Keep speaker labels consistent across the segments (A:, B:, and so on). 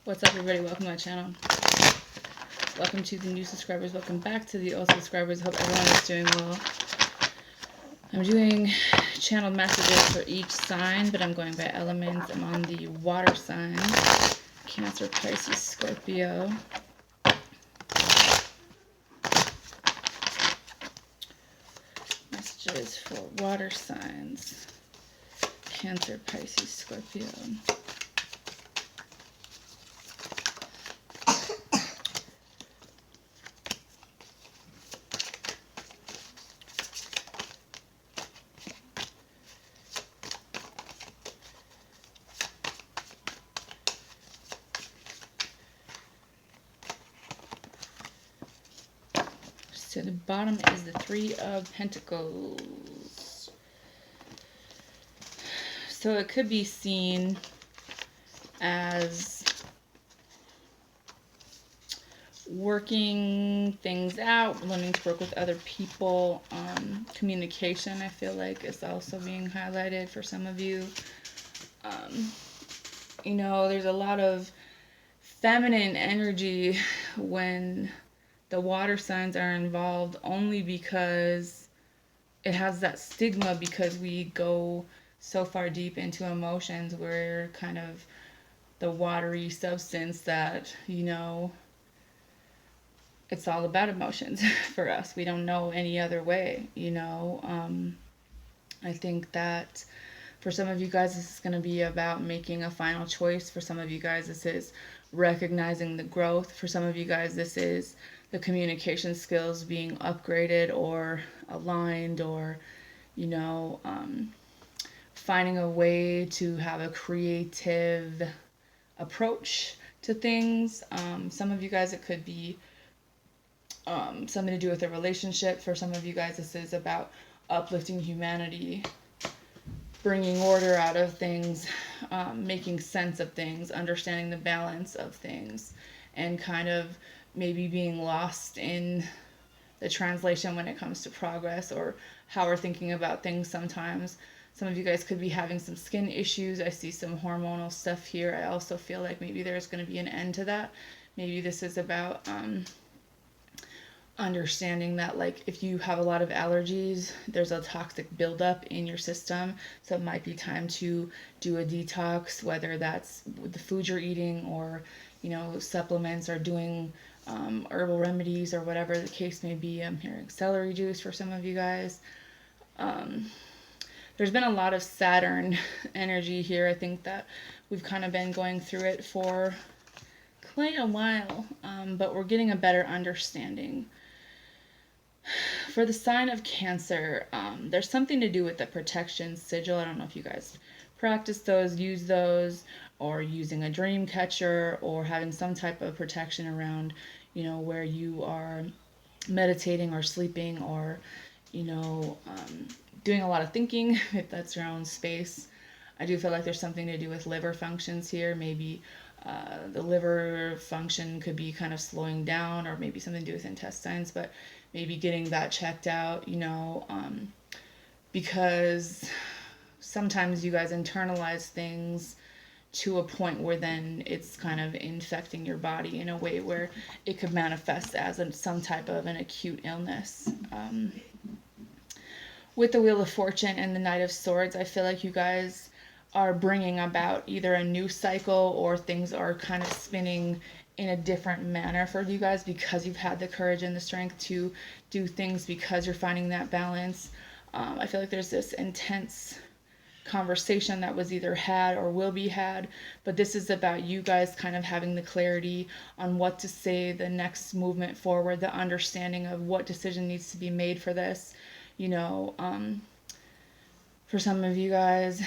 A: What's up, everybody? Welcome to my channel. Welcome to the new subscribers. Welcome back to the old subscribers. Hope everyone is doing well. I'm doing channeled messages for each sign, but I'm going by elements. I'm on the water sign. Cancer, Pisces, Scorpio. Messages for water signs. Cancer, Pisces, Scorpio. So the bottom is the Three of Pentacles. So it could be seen as working things out, learning to work with other people. Communication, I feel like, is also being highlighted for some of you. You know, there's a lot of feminine energy when the water signs are involved, only because it has that stigma, because we go so far deep into emotions. We're kind of the watery substance that, you know, it's all about emotions for us. We don't know any other way, you know. I think that for some of you guys, this is going to be about making a final choice. For some of you guys, this is recognizing the growth. For some of you guys, this is the communication skills being upgraded or aligned, or, you know, finding a way to have a creative approach to things. Some of you guys, it could be something to do with a relationship. For some of you guys, this is about uplifting humanity, bringing order out of things, making sense of things, understanding the balance of things, and kind of maybe being lost in the translation when it comes to progress or how we're thinking about things sometimes. Some of you guys could be having some skin issues. I see some hormonal stuff here. I also feel like maybe there's going to be an end to that. Maybe this is about understanding that, like, if you have a lot of allergies, there's a toxic buildup in your system. So it might be time to do a detox, whether that's with the food you're eating or, you know, supplements, or doing herbal remedies, or whatever the case may be. I'm hearing celery juice for some of you guys. There's been a lot of Saturn energy here. I think that we've kind of been going through it for quite a while, but we're getting a better understanding. For the sign of Cancer, there's something to do with the protection sigil. I don't know if you guys practice those, use those, or using a dream catcher, or having some type of protection around, you know, where you are meditating or sleeping, or, you know, doing a lot of thinking, if that's your own space. I do feel like there's something to do with liver functions here. Maybe the liver function could be kind of slowing down, or maybe something to do with intestines, but maybe getting that checked out, you know, because sometimes you guys internalize things to a point where then it's kind of infecting your body in a way where it could manifest as some type of an acute illness. With the Wheel of Fortune and the Knight of Swords, I feel like you guys are bringing about either a new cycle, or things are kind of spinning in a different manner for you guys, because you've had the courage and the strength to do things, because you're finding that balance. I feel like there's this intense conversation that was either had or will be had, but this is about you guys kind of having the clarity on what to say, the next movement forward, the understanding of what decision needs to be made for this. You know, for some of you guys,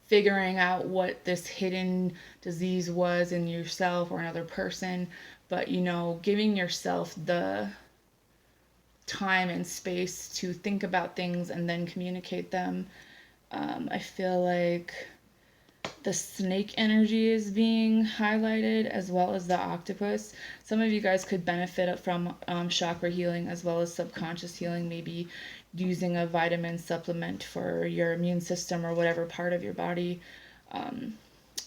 A: figuring out what this hidden disease was in yourself or another person, but, you know, giving yourself the time and space to think about things and then communicate them. I feel like the snake energy is being highlighted, as well as the octopus. Some of you guys could benefit from chakra healing as well as subconscious healing, maybe using a vitamin supplement for your immune system or whatever part of your body.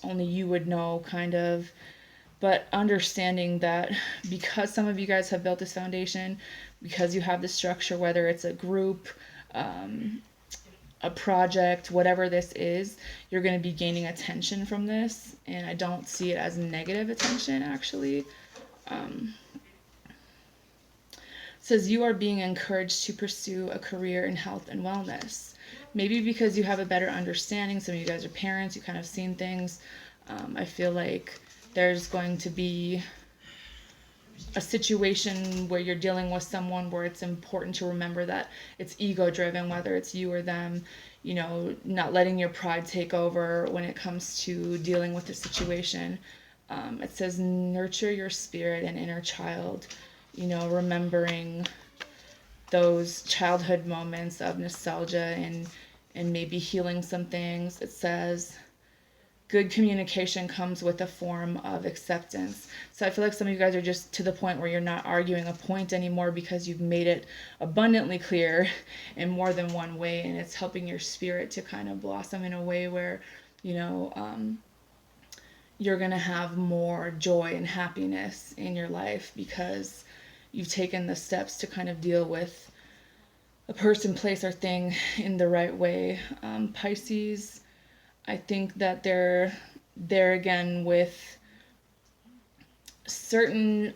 A: only you would know, kind of. But understanding that because some of you guys have built this foundation, because you have the structure, whether it's a group, a project, whatever this is, you're going to be gaining attention from this. And I don't see it as negative attention, actually. Says you are being encouraged to pursue a career in health and wellness. Maybe because you have a better understanding. Some of you guys are parents, you kind of seen things. I feel like there's going to be a situation where you're dealing with someone where it's important to remember that it's ego driven, whether it's you or them, you know, not letting your pride take over when it comes to dealing with the situation. It says nurture your spirit and inner child, you know, remembering those childhood moments of nostalgia and maybe healing some things. It says good communication comes with a form of acceptance. So I feel like some of you guys are just to the point where you're not arguing a point anymore because you've made it abundantly clear in more than one way, and it's helping your spirit to kind of blossom in a way where, you know, you're going to have more joy and happiness in your life because you've taken the steps to kind of deal with a person, place, or thing in the right way. Pisces, I think that they're there again with certain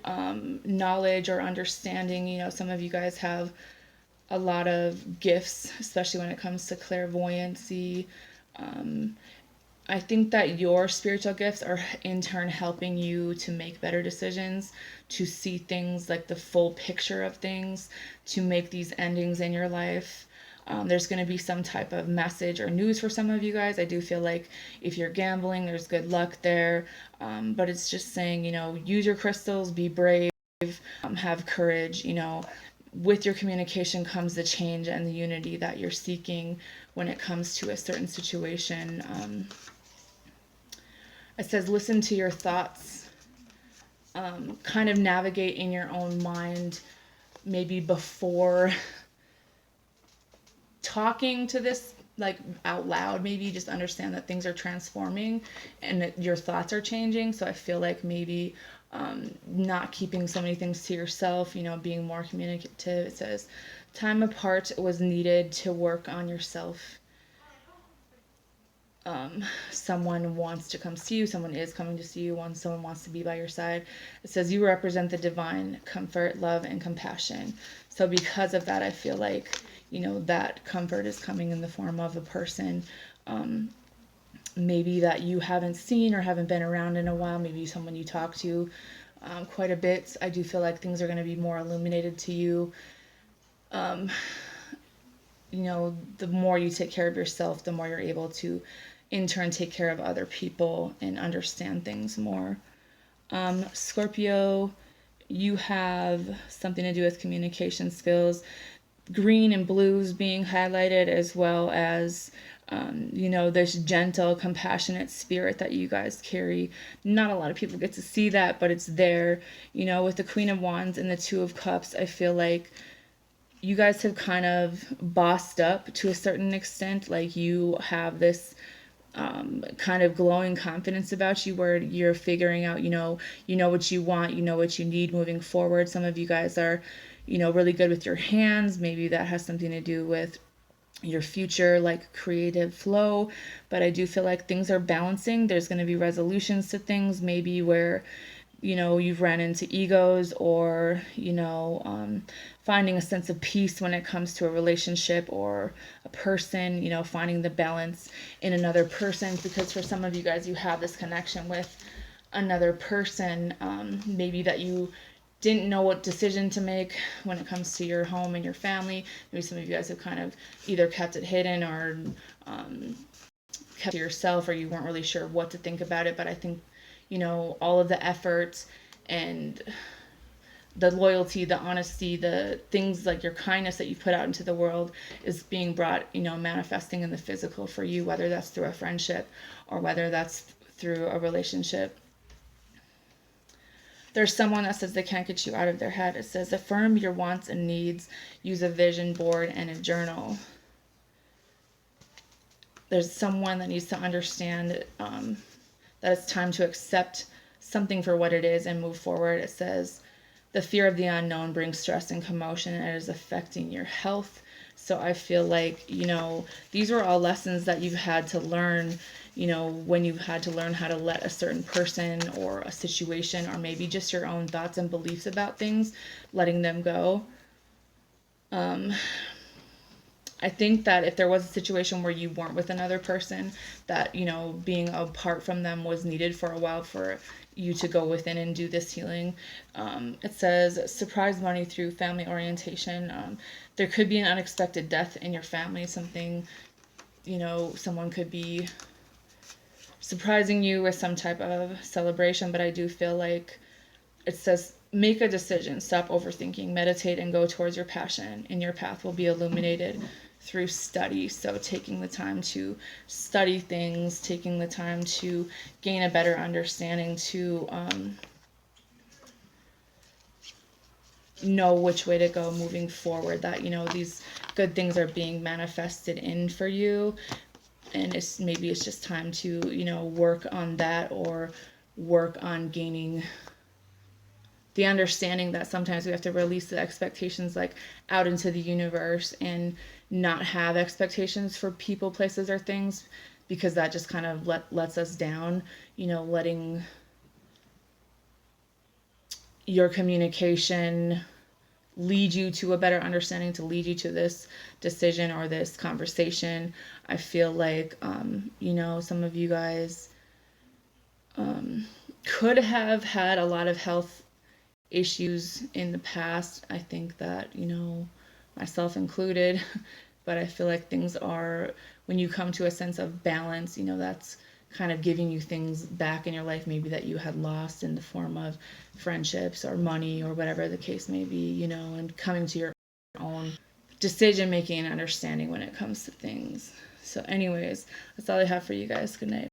A: knowledge or understanding. You know, some of you guys have a lot of gifts, especially when it comes to clairvoyancy. I think that your spiritual gifts are in turn helping you to make better decisions, to see things like the full picture of things, to make these endings in your life. There's going to be some type of message or news for some of you guys. I do feel like if you're gambling, there's good luck there. But it's just saying, you know, use your crystals, be brave, have courage. You know, with your communication comes the change and the unity that you're seeking when it comes to a certain situation. It says listen to your thoughts, kind of navigate in your own mind, maybe before talking to this like out loud. Maybe just understand that things are transforming and that your thoughts are changing. So I feel like maybe not keeping so many things to yourself, you know, being more communicative. It says time apart was needed to work on yourself. Someone wants to come see you, someone is coming to see you, someone wants to be by your side. It says you represent the divine comfort, love, and compassion. So because of that, I feel like, you know, that comfort is coming in the form of a person, maybe that you haven't seen or haven't been around in a while, maybe someone you talk to quite a bit. I do feel like things are going to be more illuminated to you. You know, the more you take care of yourself, the more you're able to in turn take care of other people and understand things more. Scorpio, you have something to do with communication skills. Green and blues being highlighted, as well as you know, this gentle, compassionate spirit that you guys carry. Not a lot of people get to see that, but it's there. You know, with the Queen of Wands and the Two of Cups, I feel like you guys have kind of bossed up to a certain extent. Like you have this kind of glowing confidence about you where you're figuring out, you know what you want, you know what you need moving forward. Some of you guys are, you know, really good with your hands. Maybe that has something to do with your future, like creative flow. But I do feel like things are balancing. There's going to be resolutions to things, maybe where, you know, you've ran into egos, or, you know, finding a sense of peace when it comes to a relationship or a person, you know, finding the balance in another person. Because for some of you guys, you have this connection with another person, maybe that you didn't know what decision to make when it comes to your home and your family. Maybe some of you guys have kind of either kept it hidden or kept it to yourself, or you weren't really sure what to think about it. But I think, you know, all of the effort and the loyalty, the honesty, the things like your kindness that you put out into the world is being brought, you know, manifesting in the physical for you, whether that's through a friendship or whether that's through a relationship. There's someone that says they can't get you out of their head. It says affirm your wants and needs, use a vision board and a journal. There's someone that needs to understand that it's time to accept something for what it is and move forward. It says, the fear of the unknown brings stress and commotion, and it is affecting your health. So I feel like, these were all lessons that you've had to learn, when you've had to learn how to let a certain person or a situation, or maybe just your own thoughts and beliefs about things, letting them go. I think that if there was a situation where you weren't with another person, that, being apart from them was needed for a while for you to go within and do this healing. It says, surprise money through family orientation. There could be an unexpected death in your family. Something, someone could be surprising you with some type of celebration, but I do feel like it says, make a decision, stop overthinking, meditate, and go towards your passion, and your path will be illuminated through study. So taking the time to study things, taking the time to gain a better understanding, to know which way to go moving forward, that, these good things are being manifested in for you. And it's just time to, work on that, or work on gaining the understanding that sometimes we have to release the expectations, like, out into the universe, and not have expectations for people, places, or things, because that just kind of lets us down. Letting your communication lead you to a better understanding, to lead you to this decision or this conversation. I feel like, some of you guys could have had a lot of health issues in the past. I think that, myself included, but I feel like things are, when you come to a sense of balance, that's kind of giving you things back in your life, maybe that you had lost, in the form of friendships or money or whatever the case may be, and coming to your own decision making and understanding when it comes to things. So anyways, that's all I have for you guys. Good night.